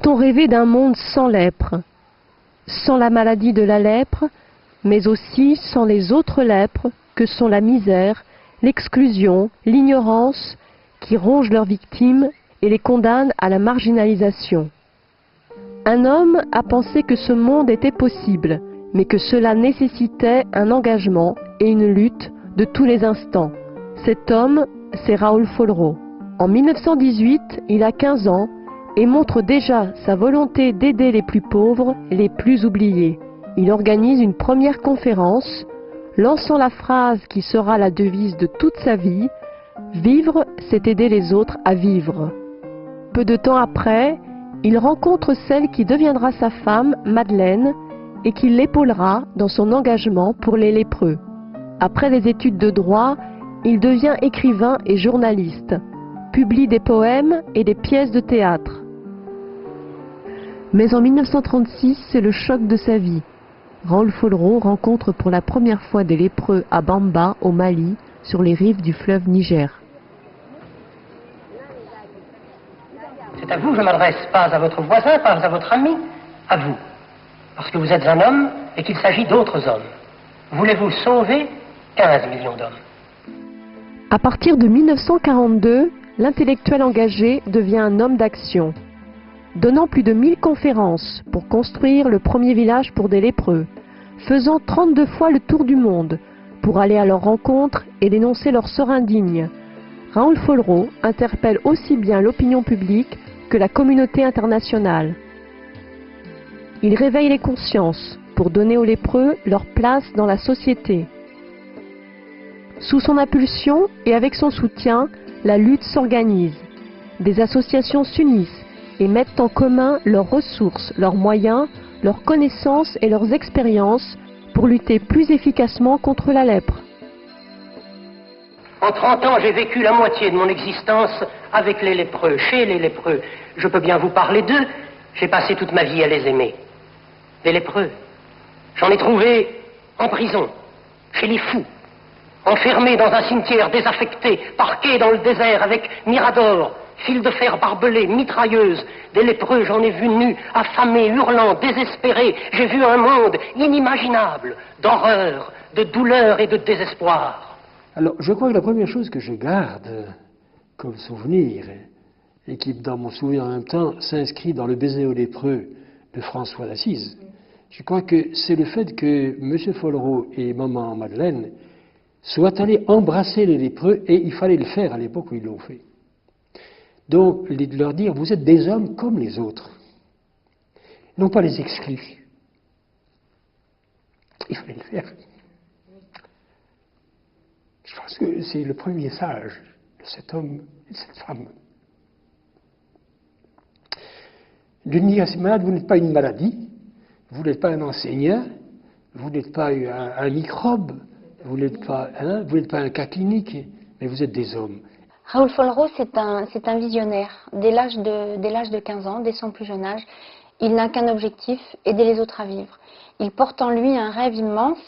Peut-on rêver d'un monde sans lèpre, sans la maladie de la lèpre, mais aussi sans les autres lèpres que sont la misère, l'exclusion, l'ignorance, qui rongent leurs victimes et les condamnent à la marginalisation? Un homme a pensé que ce monde était possible, mais que cela nécessitait un engagement et une lutte de tous les instants. Cet homme, c'est Raoul Follereau. En 1918, il a 15 ans et montre déjà sa volonté d'aider les plus pauvres et les plus oubliés. Il organise une première conférence, lançant la phrase qui sera la devise de toute sa vie: « Vivre, c'est aider les autres à vivre ». Peu de temps après, il rencontre celle qui deviendra sa femme, Madeleine, et qui l'épaulera dans son engagement pour les lépreux. Après des études de droit, il devient écrivain et journaliste, publie des poèmes et des pièces de théâtre. Mais en 1936, c'est le choc de sa vie. Raoul Follereau rencontre pour la première fois des lépreux à Bamba, au Mali, sur les rives du fleuve Niger. C'est à vous que je m'adresse, pas à votre voisin, pas à votre ami, à vous. Parce que vous êtes un homme et qu'il s'agit d'autres hommes. Voulez-vous sauver 15 millions d'hommes? À partir de 1942, l'intellectuel engagé devient un homme d'action, donnant plus de 1000 conférences pour construire le premier village pour des lépreux, faisant 32 fois le tour du monde pour aller à leur rencontre et dénoncer leur sort indigne. Raoul Follereau interpelle aussi bien l'opinion publique que la communauté internationale. Il réveille les consciences pour donner aux lépreux leur place dans la société. Sous son impulsion et avec son soutien, la lutte s'organise. Des associations s'unissent et mettent en commun leurs ressources, leurs moyens, leurs connaissances et leurs expériences pour lutter plus efficacement contre la lèpre. En 30 ans, j'ai vécu la moitié de mon existence avec les lépreux, chez les lépreux. Je peux bien vous parler d'eux, j'ai passé toute ma vie à les aimer. Les lépreux, j'en ai trouvé en prison, chez les fous, enfermés dans un cimetière désaffecté, parqués dans le désert avec miradors, fils de fer barbelés, mitrailleuses. Des lépreux, j'en ai vu nus, affamés, hurlants, désespérés. J'ai vu un monde inimaginable d'horreur, de douleur et de désespoir. Alors, je crois que la première chose que je garde comme souvenir, et qui, dans mon souvenir en même temps, s'inscrit dans le baiser aux lépreux de François d'Assise, je crois que c'est le fait que M. Follereau et Maman Madeleine soient allés embrasser les lépreux, et il fallait le faire à l'époque où ils l'ont fait. Donc, de leur dire, vous êtes des hommes comme les autres, non pas les exclus. Il fallait le faire. Je pense que c'est le premier message de cet homme et de cette femme. De dire à ces malades, vous n'êtes pas une maladie, vous n'êtes pas un enseignant, vous n'êtes pas un microbe, vous n'êtes pas un cas clinique, mais vous êtes des hommes. Raoul Follereau, c'est un visionnaire. Dès l'âge de 15 ans, dès son plus jeune âge, il n'a qu'un objectif, aider les autres à vivre. Il porte en lui un rêve immense.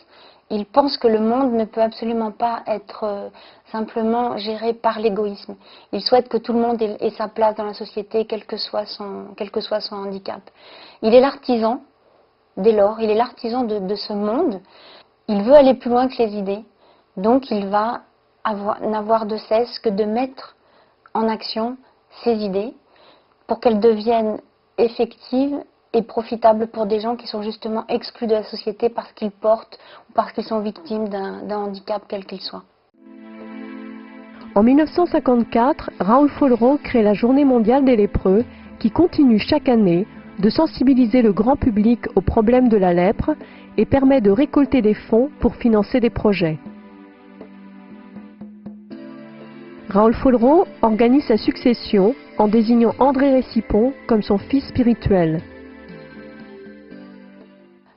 Il pense que le monde ne peut absolument pas être simplement géré par l'égoïsme. Il souhaite que tout le monde ait sa place dans la société, quel que soit son handicap. Il est l'artisan, dès lors, il est l'artisan de ce monde. Il veut aller plus loin que les idées, donc il va n'avoir de cesse que de mettre en action ses idées pour qu'elles deviennent effectives et profitables pour des gens qui sont justement exclus de la société parce qu'ils portent ou parce qu'ils sont victimes d'un handicap quel qu'il soit. En 1954, Raoul Follereau crée la Journée mondiale des lépreux qui continue chaque année de sensibiliser le grand public aux problèmes de la lèpre et permet de récolter des fonds pour financer des projets. Raoul Follereau organise sa succession en désignant André Récipon comme son fils spirituel.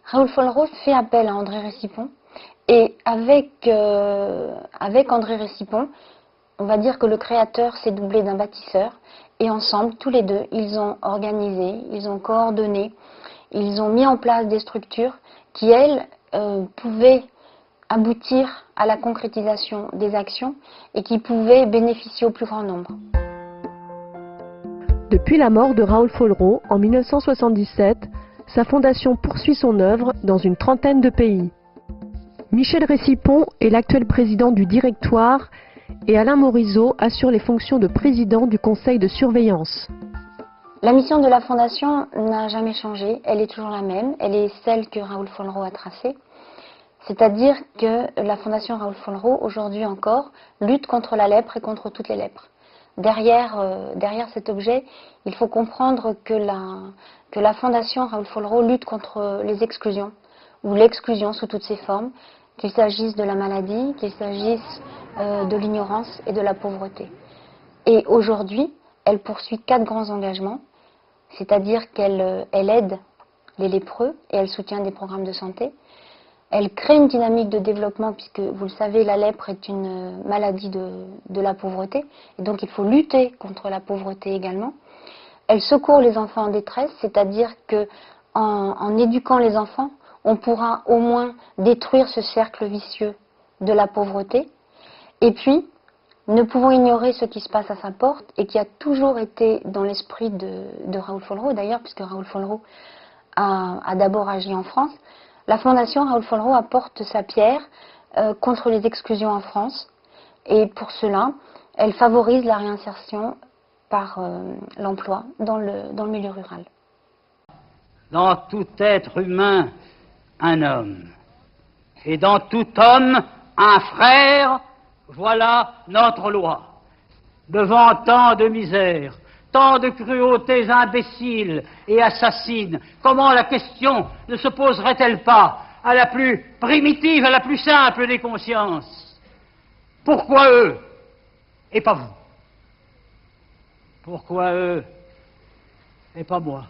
Raoul Follereau fait appel à André Récipon et avec André Récipon, on va dire que le créateur s'est doublé d'un bâtisseur et ensemble, tous les deux, ils ont organisé, ils ont coordonné, ils ont mis en place des structures qui, elles, pouvaient aboutir à la concrétisation des actions et qui pouvaient bénéficier au plus grand nombre. Depuis la mort de Raoul Follereau en 1977, sa fondation poursuit son œuvre dans une trentaine de pays. Michel Récipon est l'actuel président du directoire et Alain Morisot assure les fonctions de président du conseil de surveillance. La mission de la Fondation n'a jamais changé, elle est toujours la même, elle est celle que Raoul Follereau a tracée. C'est-à-dire que la Fondation Raoul Follereau, aujourd'hui encore, lutte contre la lèpre et contre toutes les lèpres. Derrière cet objet, il faut comprendre que la Fondation Raoul Follereau lutte contre les exclusions, ou l'exclusion sous toutes ses formes, qu'il s'agisse de la maladie, qu'il s'agisse de l'ignorance et de la pauvreté. Et aujourd'hui, elle poursuit 4 grands engagements, c'est-à-dire qu'elle aide les lépreux et elle soutient des programmes de santé. Elle crée une dynamique de développement puisque, vous le savez, la lèpre est une maladie de la pauvreté et donc il faut lutter contre la pauvreté également. Elle secourt les enfants en détresse, c'est-à-dire qu'en éduquant les enfants, on pourra au moins détruire ce cercle vicieux de la pauvreté. Et puis, ne pouvons ignorer ce qui se passe à sa porte et qui a toujours été dans l'esprit de Raoul Follereau, d'ailleurs, puisque Raoul Follereau a d'abord agi en France. La Fondation Raoul Follereau apporte sa pierre contre les exclusions en France et pour cela, elle favorise la réinsertion par l'emploi dans le milieu rural. Dans tout être humain, un homme, et dans tout homme, un frère, voilà notre loi. Devant tant de misère, tant de cruautés imbéciles et assassines, comment la question ne se poserait-elle pas à la plus primitive, à la plus simple des consciences? Pourquoi eux et pas vous? Pourquoi eux et pas moi?